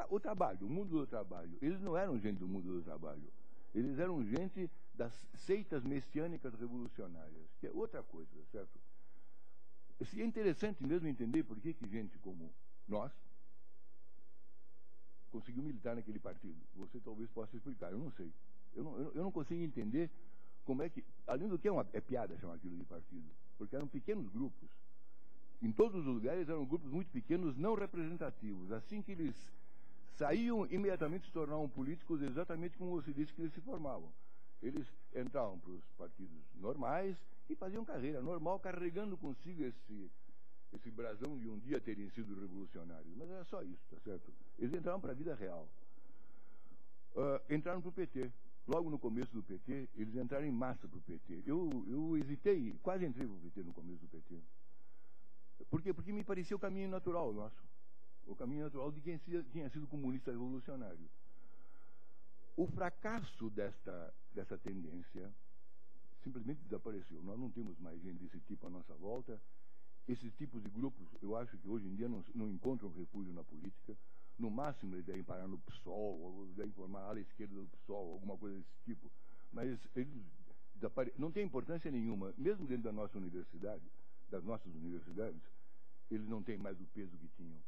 o trabalho, o mundo do trabalho. Eles não eram gente do mundo do trabalho. Eles eram gente das seitas messiânicas revolucionárias, que é outra coisa, certo? É interessante mesmo entender por que gente como nós conseguiu militar naquele partido. Você talvez possa explicar, eu não sei. Eu não consigo entender como é que... Além do que é piada chamar aquilo de partido, porque eram pequenos grupos. Em todos os lugares eram grupos muito pequenos, não representativos. Assim que eles saíam, imediatamente se tornavam políticos, exatamente como você disse que eles se formavam. Eles entravam para os partidos normais e faziam carreira normal, carregando consigo esse brasão de um dia terem sido revolucionários. Mas era só isso, tá certo? Eles entraram para a vida real. Entraram para o PT. Logo no começo do PT, eles entraram em massa para o PT. Eu hesitei, quase entrei para o PT no começo do PT. Por quê? Porque me parecia o caminho natural nosso. O caminho natural de quem tinha sido comunista revolucionário. O fracasso dessa tendência simplesmente desapareceu. Nós não temos mais gente desse tipo à nossa volta. Esses tipos de grupos, eu acho que hoje em dia não encontram refúgio na política. No máximo, eles devem parar no PSOL, ou devem formar a ala esquerda do PSOL, alguma coisa desse tipo. Mas eles não tem importância nenhuma. Mesmo dentro da nossa universidade, das nossas universidades, eles não têm mais o peso que tinham.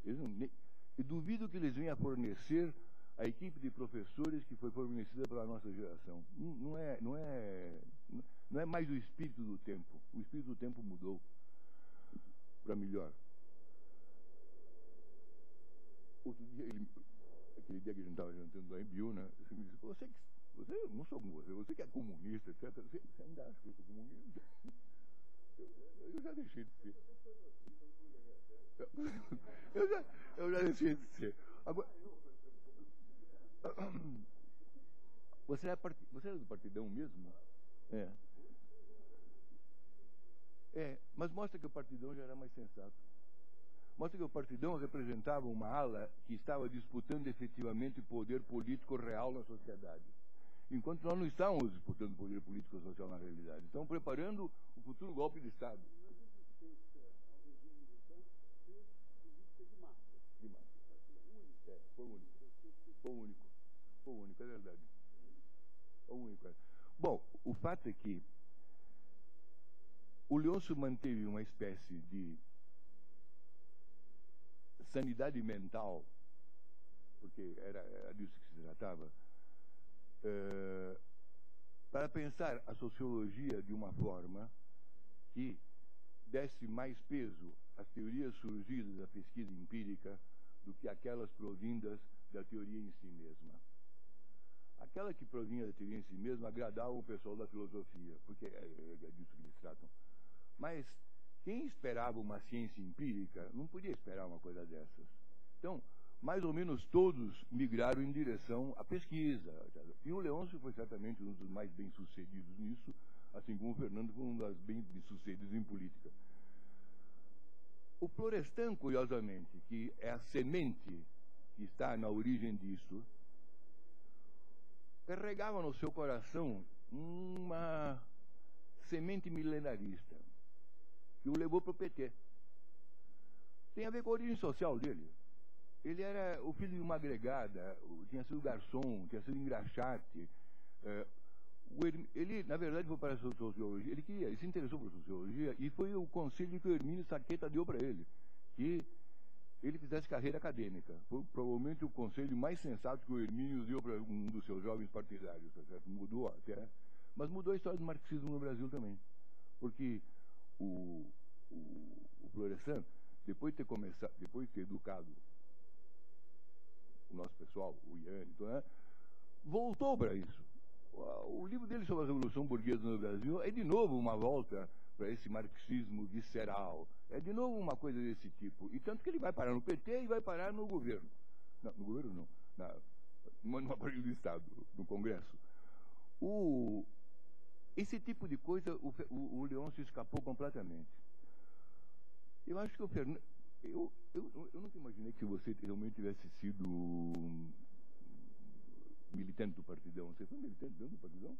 Eu duvido que eles venham a fornecer a equipe de professores que foi fornecida pela nossa geração. Não é mais o espírito do tempo. O espírito do tempo mudou para melhor. Outro dia, aquele dia que a gente estava jantando lá em Biu, né? Você me disse, eu não sou como você que é comunista, etc. Você ainda acha que eu sou comunista? Eu já deixei de ser. Eu já deixei de ser. Agora, você era do Partidão mesmo? Mas mostra que o Partidão já era mais sensato. Mostra que o Partidão representava uma ala que estava disputando efetivamente poder político real na sociedade. Enquanto nós não estávamos disputando poder político social na realidade. Estamos preparando o futuro golpe de Estado. De massa. Foi o único, é verdade. O único. Bom, o fato é que o Leôncio manteve uma espécie de sanidade mental, porque era disso que se tratava, para pensar a sociologia de uma forma que desse mais peso às teorias surgidas da pesquisa empírica do que aquelas provindas da teoria em si mesma. Aquela que provinha da teoria em si mesma agradava o pessoal da filosofia, porque é disso que eles tratam. Mas quem esperava uma ciência empírica não podia esperar uma coisa dessas. Então, mais ou menos todos migraram em direção à pesquisa. E o Leôncio foi certamente um dos mais bem-sucedidos nisso, assim como o Fernando foi um dos bem-sucedidos em política. O Florestan, curiosamente, que é a semente que está na origem disso, carregava no seu coração uma semente milenarista que o levou para o PT. Tem a ver com a origem social dele. Ele era o filho de uma agregada, tinha sido garçom, tinha sido engraxate. Ele, na verdade, foi para a sociologia. Ele se interessou por sociologia e foi o conselho que o Hermínio Saqueta deu para ele, que ele fizesse carreira acadêmica. Foi provavelmente o conselho mais sensato que o Hermínio deu para um dos seus jovens partidários. Tá certo? Mudou até, mas mudou a história do marxismo no Brasil também. Porque o Florestan, depois de ter educado o nosso pessoal, o Ian, então, voltou para isso. O livro dele sobre a Revolução Burguesa no Brasil é de novo uma volta para esse marxismo visceral. É de novo uma coisa desse tipo. E tanto que ele vai parar no PT e vai parar no governo. Não, no governo não. No aparelho do Estado, no Congresso. Esse tipo de coisa, o Leôncio escapou completamente. Eu acho que o Fernando... Eu nunca imaginei que você realmente tivesse sido militante do Partidão. Você foi militante dentro do Partidão?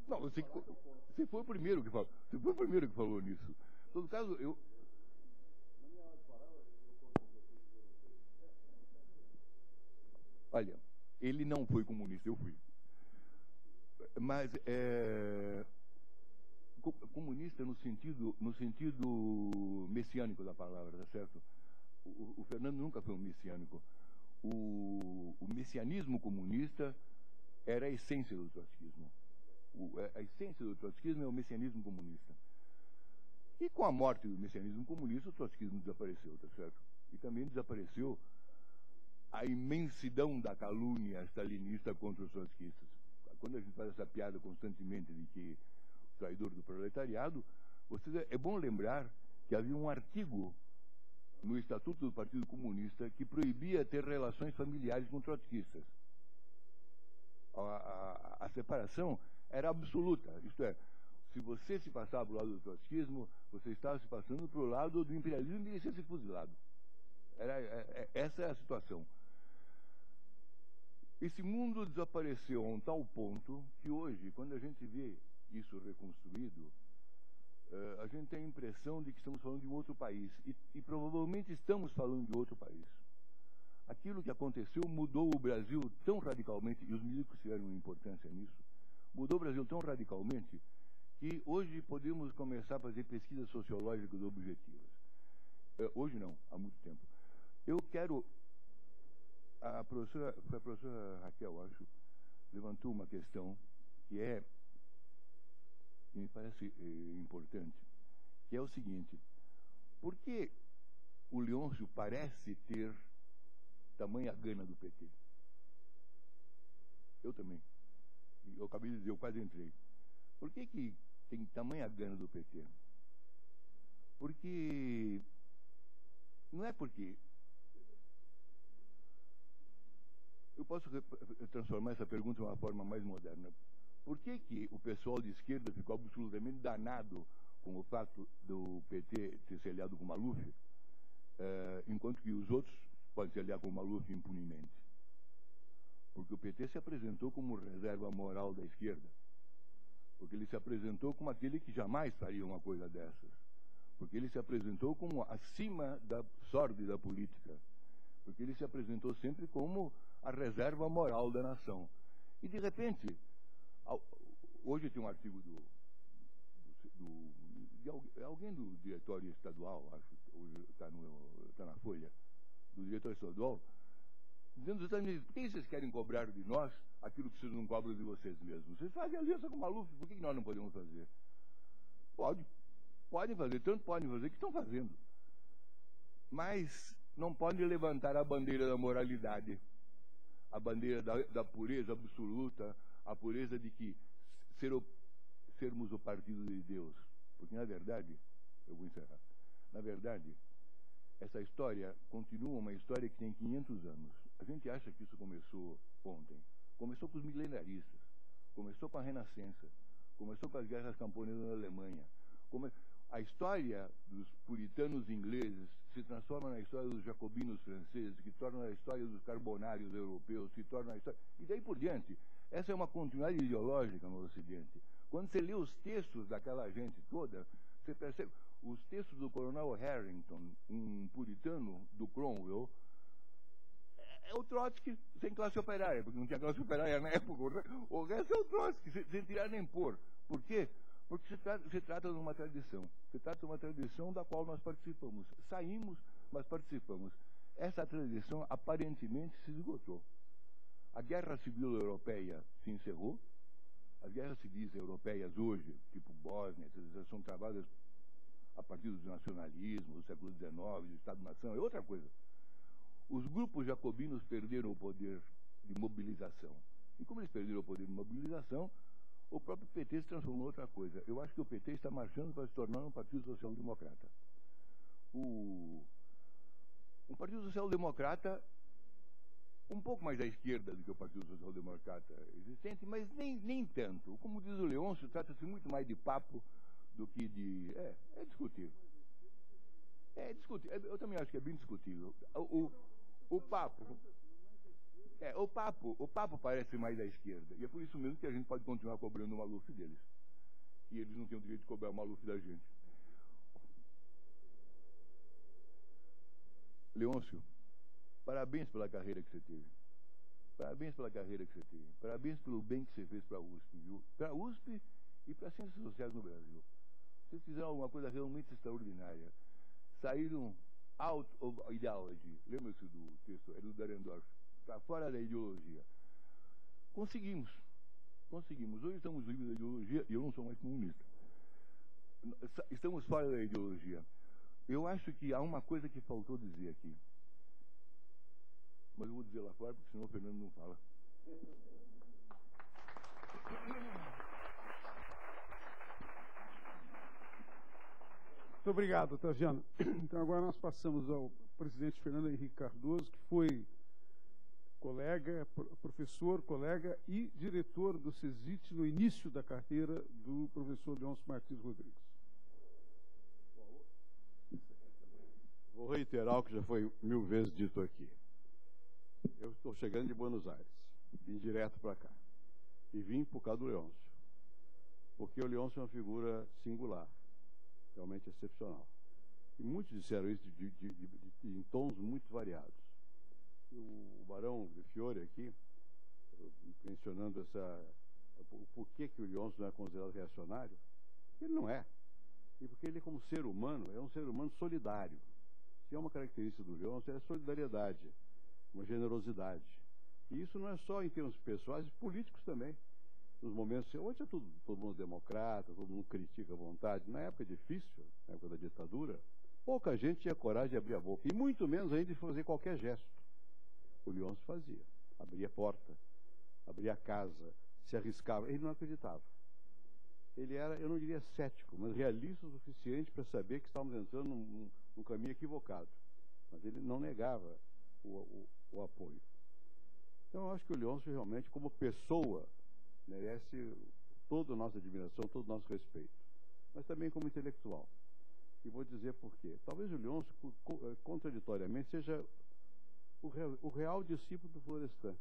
Não, você foi o primeiro que falou. Você foi o primeiro que falou nisso. Em todo caso, Olha, ele não foi comunista, eu fui. Mas comunista no sentido messiânico da palavra, tá certo? O Fernando nunca foi um messiânico. O messianismo comunista era a essência do trotskismo. A essência do trotskismo é o messianismo comunista. E com a morte do messianismo comunista, o trotskismo desapareceu, tá certo? E também desapareceu a imensidão da calúnia stalinista contra os trotskistas. Quando a gente faz essa piada constantemente de que o traidor do proletariado, é bom lembrar que havia um artigo no Estatuto do Partido Comunista que proibia ter relações familiares com trotskistas. A separação era absoluta, isto é, se você se passava para o lado do trotskismo, você estava se passando para o lado do imperialismo e merecia ser fuzilado. Essa é a situação. Esse mundo desapareceu a um tal ponto que hoje, quando a gente vê isso reconstruído, a gente tem a impressão de que estamos falando de um outro país. E provavelmente estamos falando de outro país. Aquilo que aconteceu mudou o Brasil tão radicalmente, e os milicos tiveram importância nisso, mudou o Brasil tão radicalmente que hoje podemos começar a fazer pesquisas sociológicas objetivas. Hoje não, há muito tempo. Eu quero... A professora Raquel, acho, levantou uma questão que me parece importante, que é o seguinte: por que o Leôncio parece ter tamanha gana do PT? Eu também. Eu acabei de dizer, eu quase entrei. Por que tem tamanha gana do PT? Porque... Não é porque... Eu posso transformar essa pergunta de uma forma mais moderna. Por que o pessoal de esquerda ficou absolutamente danado com o fato do PT ter se aliado com o Maluf, enquanto que os outros podem se aliar com o Maluf impunemente? Porque o PT se apresentou como reserva moral da esquerda. Porque ele se apresentou como aquele que jamais faria uma coisa dessas. Porque ele se apresentou como acima da sórdida política. Porque ele se apresentou sempre como a reserva moral da nação. E, de repente, hoje tem um artigo de alguém do diretório estadual, acho, está na Folha, do diretório estadual, dizendo exatamente: por que vocês querem cobrar de nós aquilo que vocês não cobram de vocês mesmos? Vocês fazem aliança com o Maluf, por que nós não podemos fazer? Podem fazer, tanto podem fazer que estão fazendo. Mas não podem levantar a bandeira da moralidade, a bandeira da pureza absoluta, a pureza de que sermos o partido de Deus. Porque, na verdade, eu vou encerrar, na verdade, essa história continua uma história que tem 500 anos. A gente acha que isso começou ontem. Começou com os milenaristas, começou com a Renascença, começou com as guerras camponesas na Alemanha. A história dos puritanos ingleses se transforma na história dos jacobinos franceses, que torna a história dos carbonários europeus, se torna a história... E daí por diante. Essa é uma continuidade ideológica no Ocidente. Quando você lê os textos daquela gente toda, você percebe... Os textos do coronel Harrington, um puritano do Cromwell, é o Trotsky sem classe operária, porque não tinha classe operária na época. O resto é o Trotsky, sem tirar nem pôr. Por quê? Porque se trata de uma tradição. Se trata de uma tradição da qual nós participamos. Saímos, mas participamos. Essa tradição aparentemente se esgotou. A Guerra Civil Europeia se encerrou. As guerras civis europeias hoje, tipo Bósnia, são travadas a partir do nacionalismo, do século XIX, do Estado-nação, é outra coisa. Os grupos jacobinos perderam o poder de mobilização. E como eles perderam o poder de mobilização, o próprio PT se transformou em outra coisa. Eu acho que o PT está marchando para se tornar um partido social-democrata. Um partido social-democrata um pouco mais à esquerda do que o Partido Social-Democrata existente, mas nem tanto. Como diz o Leôncio, trata-se muito mais de papo do que de... É discutível. É discutível. Eu também acho que é bem discutível. O papo parece mais à esquerda. E é por isso mesmo que a gente pode continuar cobrando o Maluf deles. E eles não têm o direito de cobrar o Maluf da gente. Leôncio, parabéns pela carreira que você teve. Parabéns pela carreira que você tem. Parabéns pelo bem que você fez para a USP, viu? Para a USP e para as ciências sociais no Brasil. Vocês fizeram alguma coisa realmente extraordinária. Saíram out of ideology. Lembra-se do texto? É do Dahrendorf. Para fora da ideologia. Conseguimos. Conseguimos. Hoje estamos livres da ideologia e eu não sou mais comunista. Estamos fora da ideologia. Eu acho que há uma coisa que faltou dizer aqui. Mas eu vou dizer lá fora, porque senão o Fernando não fala. Muito obrigado, Otaviano. Então agora nós passamos ao presidente Fernando Henrique Cardoso, que foi colega, professor, colega e diretor do CESIT no início da carreira do professor Leôncio Martins Rodrigues. Vou reiterar o que já foi 1000 vezes dito aqui. Eu estou chegando de Buenos Aires, vim direto para cá. E vim por causa do Leôncio. Porque o Leôncio é uma figura singular, realmente excepcional. E muitos disseram isso em tons muito variados. O Barão de Fiore aqui, mencionando o porquê que o Leôncio não é considerado reacionário, ele não é. E porque ele, como ser humano, é um ser humano solidário. Se é uma característica do Leôncio, é a solidariedade, uma generosidade. E isso não é só em termos pessoais, políticos também. Nos momentos, hoje é todo mundo democrata, todo mundo critica à vontade. Na época difícil, na época da ditadura, pouca gente tinha coragem de abrir a boca, e muito menos ainda de fazer qualquer gesto. O Leôncio fazia, abria a porta, abria a casa, se arriscava. Ele não acreditava. Ele era, eu não diria cético, mas realista o suficiente para saber que estávamos entrando num caminho equivocado. Mas ele não negava o apoio. Então eu acho que o Leôncio realmente, como pessoa, merece toda a nossa admiração, todo o nosso respeito. Mas também como intelectual. E vou dizer por quê. Talvez o Leôncio, contraditoriamente, seja o real discípulo do Florestan,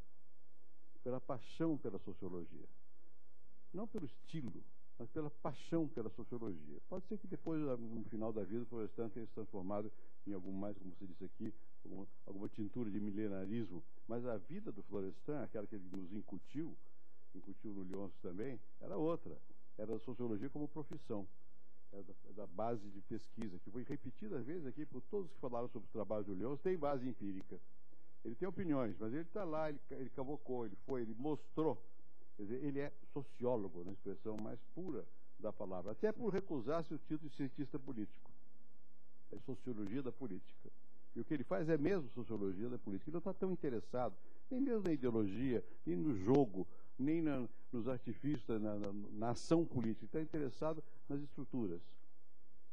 pela paixão pela sociologia. Não pelo estilo, mas pela paixão pela sociologia. Pode ser que depois, no final da vida, o Florestan tenha se transformado em algum mais, como você disse aqui, alguma tintura de milenarismo. Mas a vida do Florestan, aquela que ele nos incutiu no Leôncio também, era outra. Era a sociologia como profissão. Era da base de pesquisa, que foi repetida às vezes aqui por todos que falaram sobre o trabalho do Leôncio, tem base empírica. Ele tem opiniões, mas ele está lá, ele cavocou, ele mostrou. Quer dizer, ele é sociólogo, na expressão mais pura da palavra, até por recusar-se o título de cientista político. É sociologia da política. E o que ele faz é mesmo sociologia da política. Ele não está tão interessado, nem mesmo na ideologia, nem no jogo, nem nos artifícios, na ação política. Ele está interessado nas estruturas.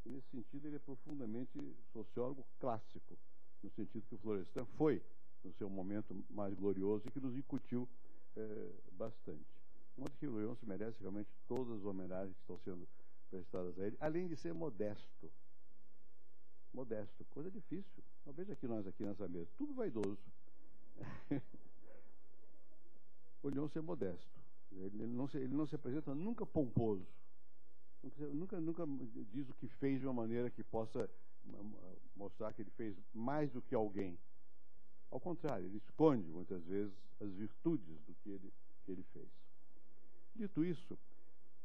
E, nesse sentido, ele é profundamente sociólogo clássico, no sentido que o Florestan foi, no seu momento mais glorioso, e que nos incutiu bastante. De modo que o Leôncio merece realmente todas as homenagens que estão sendo prestadas a ele, além de ser modesto. Modesto, coisa difícil. Não veja aqui nós aqui nessa mesa, tudo vaidoso. O Leôncio é modesto. Ele não se apresenta nunca pomposo. Nunca diz o que fez de uma maneira que possa mostrar que ele fez mais do que alguém. Ao contrário, ele esconde muitas vezes as virtudes do que ele fez. Dito isso,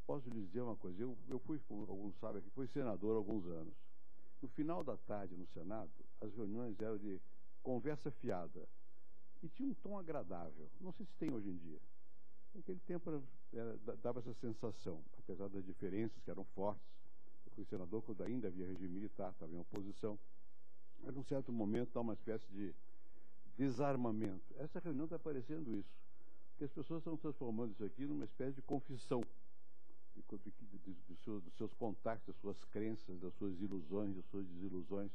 posso lhe dizer uma coisa. Eu fui, como alguns sabem aqui, fui senador há alguns anos. No final da tarde, no Senado, as reuniões eram de conversa fiada. E tinha um tom agradável. Não sei se tem hoje em dia. Naquele tempo dava essa sensação, apesar das diferenças que eram fortes. Eu fui senador quando ainda havia regime militar, estava em oposição. Mas, num certo momento, dá uma espécie de desarmamento. Essa reunião está parecendo isso. Porque as pessoas estão transformando isso aqui numa espécie de confissão dos seus contactos, das suas crenças, das suas ilusões, das suas desilusões.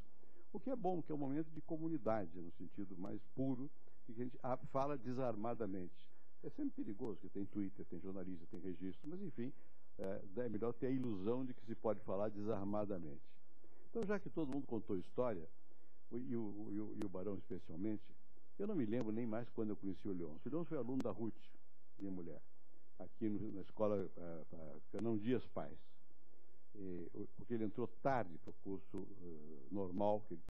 O que é bom, que é um momento de comunidade, no sentido mais puro, que a gente fala desarmadamente. É sempre perigoso, porque tem Twitter, tem jornalista, tem registro, mas, enfim, é melhor ter a ilusão de que se pode falar desarmadamente. Então, já que todo mundo contou história, e o Barão especialmente, eu não me lembro nem mais quando eu conheci o Leôncio. O Leôncio foi aluno da Ruth, minha mulher, aqui na escola Fernão Dias Pais. Porque ele entrou tarde para o curso normal, que ele